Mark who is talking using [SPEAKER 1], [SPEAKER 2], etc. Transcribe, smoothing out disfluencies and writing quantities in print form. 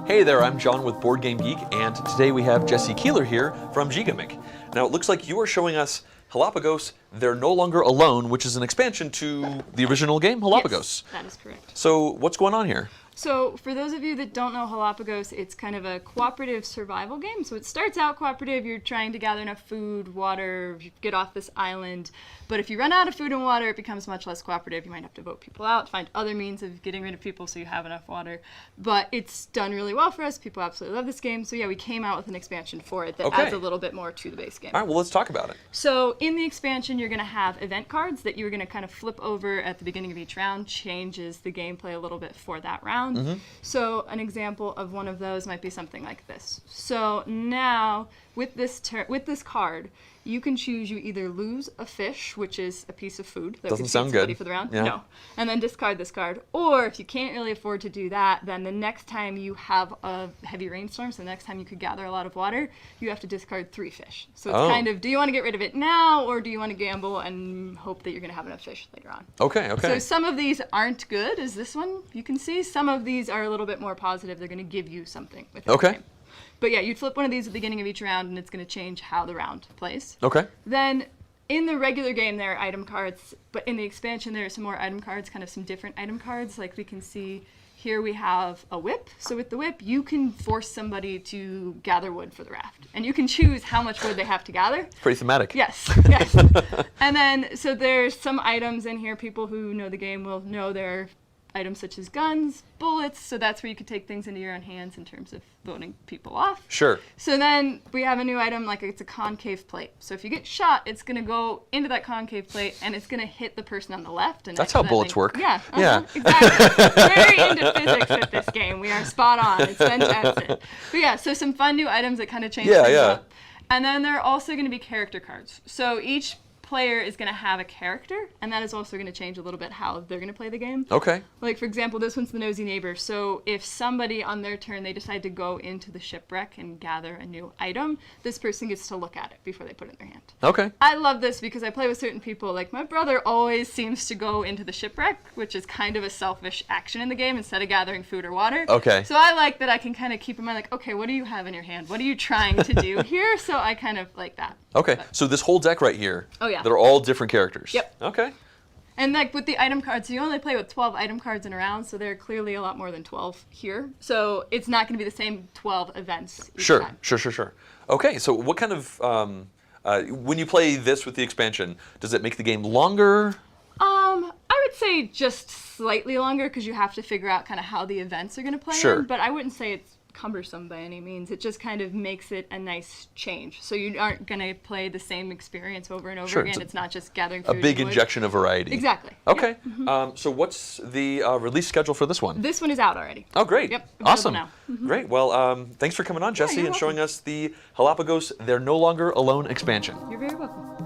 [SPEAKER 1] Hey there, I'm John with Board Game Geek, and today we have Jesse Keeler here from Gigamic. Now, it looks like you are showing us Hellapagos, They're No Longer Alone, which is an expansion to the original game, Hellapagos.
[SPEAKER 2] Yes, that is correct.
[SPEAKER 1] So, what's going on here?
[SPEAKER 2] So, for those of you that don't know Hellapagos, it's kind of a cooperative survival game. So, it starts out cooperative. You're trying to gather enough food, water, get off this island. But if you run out of food and water, it becomes much less cooperative. You might have to vote people out, find other means of getting rid of people so you have enough water. But it's done really well for us. People absolutely love this game. So, yeah, we came out with an expansion for it that adds a little bit more to the base game.
[SPEAKER 1] All right, well, let's talk about it.
[SPEAKER 2] So, in the expansion, you're going to have event cards that you're going to kind of flip over at the beginning of each round. Changes the gameplay a little bit for that round.
[SPEAKER 1] Mm-hmm.
[SPEAKER 2] So an example of one of those might be something like this. So now with this card, you can choose you either lose a fish, which is a piece of food that
[SPEAKER 1] doesn't sound good
[SPEAKER 2] for the round.
[SPEAKER 1] Yeah.
[SPEAKER 2] No, and then discard this card. Or if you can't really afford to do that, then the next time you have a heavy rainstorm, so the next time you could gather a lot of water, you have to discard 3 fish. So it's kind of, do you want to get rid of it now, or do you want to gamble and hope that you're going to have enough fish later on?
[SPEAKER 1] Okay.
[SPEAKER 2] So some of these aren't good, as this one you can see. Some of these are a little bit more positive. They're going to give you something with the game. But yeah, you'd flip one of these at the beginning of each round, and it's going to change how the round plays.
[SPEAKER 1] Okay.
[SPEAKER 2] Then in the regular game, there are item cards, but in the expansion, there are some more item cards, kind of some different item cards. Like we can see here we have a whip. So with the whip, you can force somebody to gather wood for the raft. And you can choose how much wood they have to gather.
[SPEAKER 1] Pretty thematic.
[SPEAKER 2] Yes, yes. And then, so there's some items in here. People who know the game will know there are items such as guns, bullets, so that's where you could take things into your own hands in terms of voting people off.
[SPEAKER 1] Sure.
[SPEAKER 2] So then we have a new item, like it's a concave plate. So if you get shot, it's going to go into that concave plate, and it's going to hit the person on the left. And
[SPEAKER 1] that's how bullets work.
[SPEAKER 2] Yeah.
[SPEAKER 1] Yeah.
[SPEAKER 2] Exactly. Very into physics with this game. We are spot on. It's fantastic. But yeah, so some fun new items that kind of change things up. And then there are also going to be character cards. So each player is going to have a character, and that is also going to change a little bit how they're going to play the game.
[SPEAKER 1] Okay.
[SPEAKER 2] Like, for example, this one's the nosy neighbor. So if somebody on their turn, they decide to go into the shipwreck and gather a new item, this person gets to look at it before they put it in their hand.
[SPEAKER 1] Okay.
[SPEAKER 2] I love this because I play with certain people. Like, my brother always seems to go into the shipwreck, which is kind of a selfish action in the game instead of gathering food or water.
[SPEAKER 1] Okay.
[SPEAKER 2] So I like that I can kind of keep in mind, like, okay, what do you have in your hand? What are you trying to do here? So I kind of like that.
[SPEAKER 1] Okay. So this whole deck right here,
[SPEAKER 2] yeah.
[SPEAKER 1] they're all different characters.
[SPEAKER 2] Yep.
[SPEAKER 1] Okay.
[SPEAKER 2] And like with the item cards, you only play with 12 item cards in a round, so there are clearly a lot more than 12 here. So it's not going to be the same 12 events each time.
[SPEAKER 1] Sure. Okay, so what kind of, when you play this with the expansion, does it make the game longer?
[SPEAKER 2] I would say just slightly longer because you have to figure out kind of how the events are going to play in, but I wouldn't say it's cumbersome by any means. It just kind of makes it a nice change. So you aren't going to play the same experience over and over again. It's not just gathering food.
[SPEAKER 1] A big injection of variety.
[SPEAKER 2] Exactly.
[SPEAKER 1] Okay. Yeah. So what's the release schedule for this one?
[SPEAKER 2] This one is out already.
[SPEAKER 1] Oh, great.
[SPEAKER 2] Yep.
[SPEAKER 1] Awesome.
[SPEAKER 2] Now.
[SPEAKER 1] Great. Well, thanks for coming on, Jesse, and showing us the Hellapagos, They're No Longer Alone expansion.
[SPEAKER 2] You're very welcome.